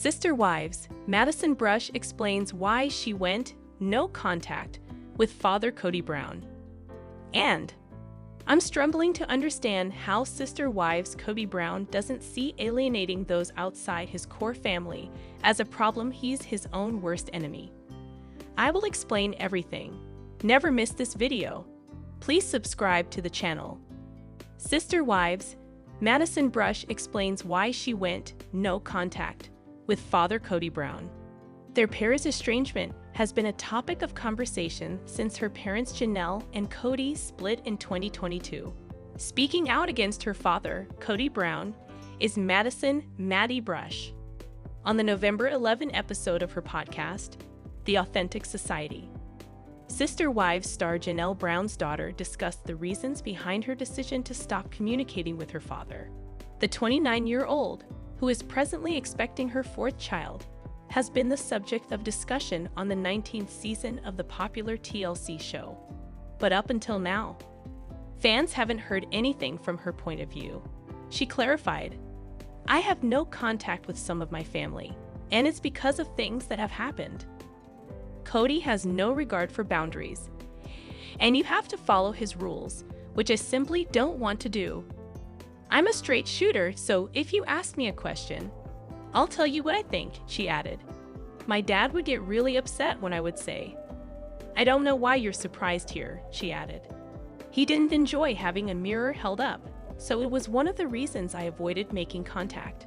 Sister Wives, Madison Brush explains why she went no contact with Father Kody Brown. And I'm struggling to understand how Sister Wives Kody Brown doesn't see alienating those outside his core family as a problem. He's his own worst enemy. I will explain everything. Never miss this video. Please subscribe to the channel. Sister Wives, Madison Brush explains why she went no contact with Father Kody Brown. Their pair's estrangement has been a topic of conversation since her parents Janelle and Kody split in 2022. Speaking out against her father, Kody Brown, is Madison "Maddie" Brush. On the November 11 episode of her podcast, The Authentic Society, Sister Wives star Janelle Brown's daughter discussed the reasons behind her decision to stop communicating with her father. The 29-year-old, who is presently expecting her fourth child, has been the subject of discussion on the 19th season of the popular TLC show. But up until now, fans haven't heard anything from her point of view. She clarified, "I have no contact with some of my family, and it's because of things that have happened. Kody has no regard for boundaries, and you have to follow his rules, which I simply don't want to do. I'm a straight shooter, so if you ask me a question, I'll tell you what I think," she added. "My dad would get really upset when I would say, 'I don't know why you're surprised here,'" she added. "He didn't enjoy having a mirror held up, so it was one of the reasons I avoided making contact."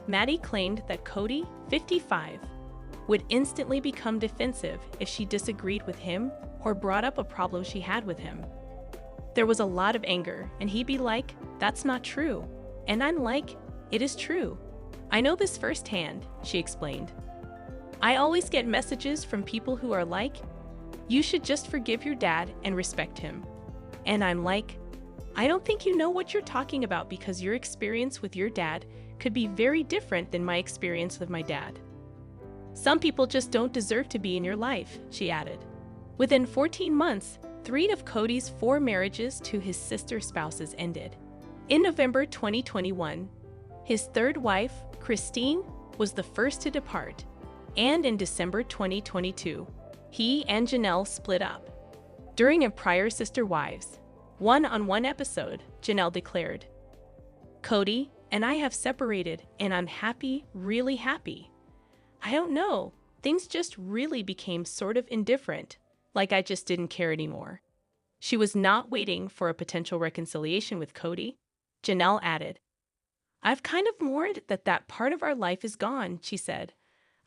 Maddie claimed that Kody, 55, would instantly become defensive if she disagreed with him or brought up a problem she had with him. There was a lot of anger, and he'd be like, "That's not true." And I'm like, "It is true. I know this firsthand," she explained. "I always get messages from people who are like, 'You should just forgive your dad and respect him.' And I'm like, I don't think you know what you're talking about because your experience with your dad could be very different than my experience with my dad. Some people just don't deserve to be in your life," she added. Within 14 months, 3 of Kody's 4 marriages to his sister spouses ended. In November 2021, his third wife, Christine, was the first to depart, and in December 2022, he and Janelle split up. During a prior Sister Wives one-on-one episode, Janelle declared, "Kody and I have separated, and I'm happy, really happy. I don't know, things just really became sort of indifferent, like I just didn't care anymore." She was not waiting for a potential reconciliation with Kody. Janelle added, "I've kind of mourned that that part of our life is gone," she said.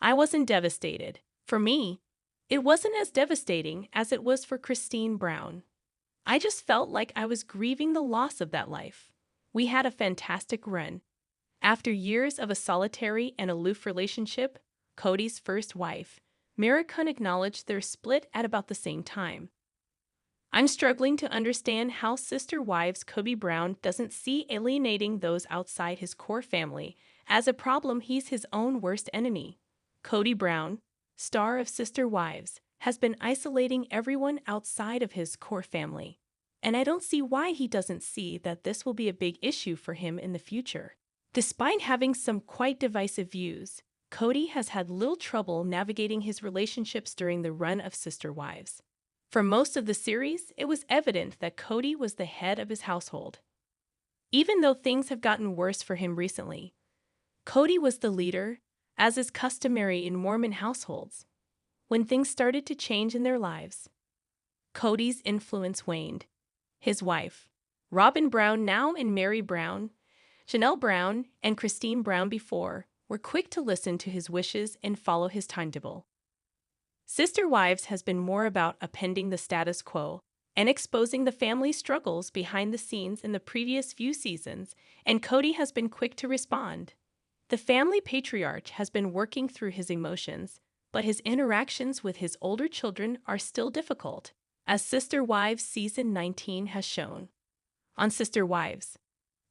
"I wasn't devastated. For me, it wasn't as devastating as it was for Christine Brown. I just felt like I was grieving the loss of that life. We had a fantastic run." After years of a solitary and aloof relationship, Kody's first wife, Maricun, acknowledged their split at about the same time. "I'm struggling to understand how Sister Wives Kody Brown doesn't see alienating those outside his core family as a problem. He's his own worst enemy." Kody Brown, star of Sister Wives, has been isolating everyone outside of his core family, and I don't see why he doesn't see that this will be a big issue for him in the future. Despite having some quite divisive views, Kody has had little trouble navigating his relationships during the run of Sister Wives. For most of the series, it was evident that Kody was the head of his household. Even though things have gotten worse for him recently, Kody was the leader, as is customary in Mormon households. When things started to change in their lives, Kody's influence waned. His wife, Robin Brown now and Mary Brown, Janelle Brown, and Christine Brown before, were quick to listen to his wishes and follow his timetable. Sister Wives has been more about upending the status quo and exposing the family struggles behind the scenes in the previous few seasons, and Kody has been quick to respond. The family patriarch has been working through his emotions, but his interactions with his older children are still difficult, as Sister Wives Season 19 has shown. On Sister Wives,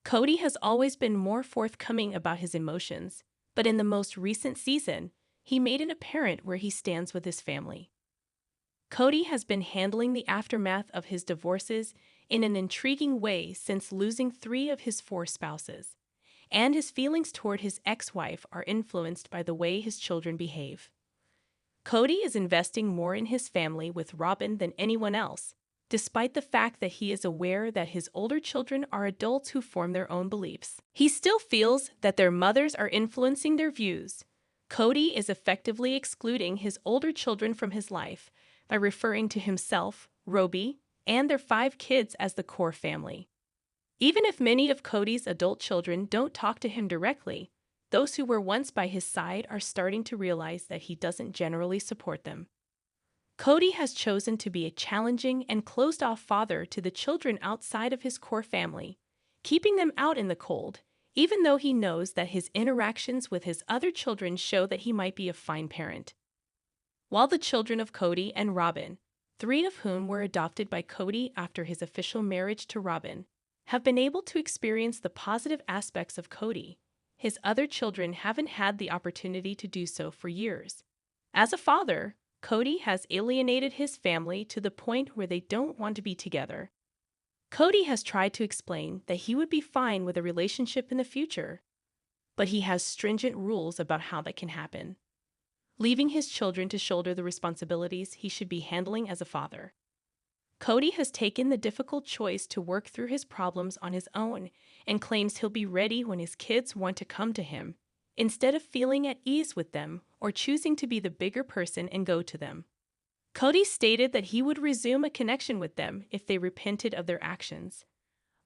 Kody has always been more forthcoming about his emotions, but in the most recent season, he made it apparent where he stands with his family. Kody has been handling the aftermath of his divorces in an intriguing way since losing 3 of his 4 spouses, and his feelings toward his ex-wife are influenced by the way his children behave. Kody is investing more in his family with Robin than anyone else, despite the fact that he is aware that his older children are adults who form their own beliefs. He still feels that their mothers are influencing their views. Kody is effectively excluding his older children from his life by referring to himself, Roby, and their 5 kids as the core family. Even if many of Kody's adult children don't talk to him directly, those who were once by his side are starting to realize that he doesn't generally support them. Kody has chosen to be a challenging and closed-off father to the children outside of his core family, keeping them out in the cold, even though he knows that his interactions with his other children show that he might be a fine parent. While the children of Kody and Robin, 3 of whom were adopted by Kody after his official marriage to Robin, have been able to experience the positive aspects of Kody, his other children haven't had the opportunity to do so for years. As a father, Kody has alienated his family to the point where they don't want to be together. Kody has tried to explain that he would be fine with a relationship in the future, but he has stringent rules about how that can happen, leaving his children to shoulder the responsibilities he should be handling as a father. Kody has taken the difficult choice to work through his problems on his own and claims he'll be ready when his kids want to come to him, instead of feeling at ease with them or choosing to be the bigger person and go to them. Kody stated that he would resume a connection with them if they repented of their actions.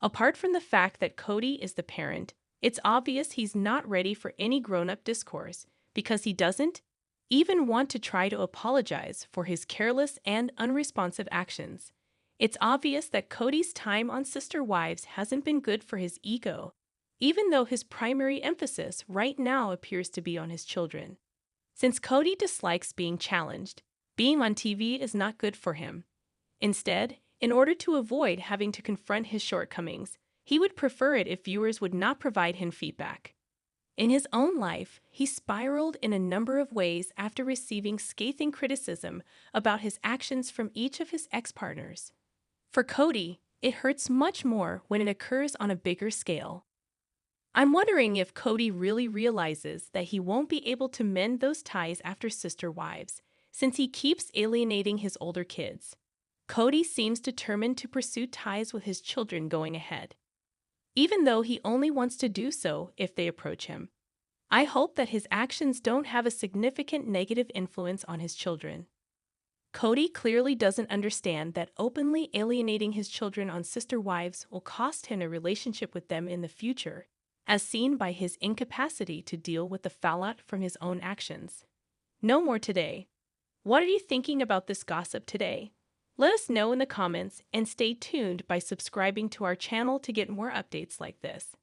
Apart from the fact that Kody is the parent, it's obvious he's not ready for any grown-up discourse because he doesn't even want to try to apologize for his careless and unresponsive actions. It's obvious that Kody's time on Sister Wives hasn't been good for his ego, even though his primary emphasis right now appears to be on his children. Since Kody dislikes being challenged, being on TV is not good for him. Instead, in order to avoid having to confront his shortcomings, he would prefer it if viewers would not provide him feedback. In his own life, he spiraled in a number of ways after receiving scathing criticism about his actions from each of his ex-partners. For Kody, it hurts much more when it occurs on a bigger scale. I'm wondering if Kody really realizes that he won't be able to mend those ties after Sister Wives, since he keeps alienating his older kids. Kody seems determined to pursue ties with his children going ahead, even though he only wants to do so if they approach him. I hope that his actions don't have a significant negative influence on his children. Kody clearly doesn't understand that openly alienating his children on Sister Wives will cost him a relationship with them in the future, as seen by his incapacity to deal with the fallout from his own actions. No more today. What are you thinking about this gossip today? Let us know in the comments and stay tuned by subscribing to our channel to get more updates like this.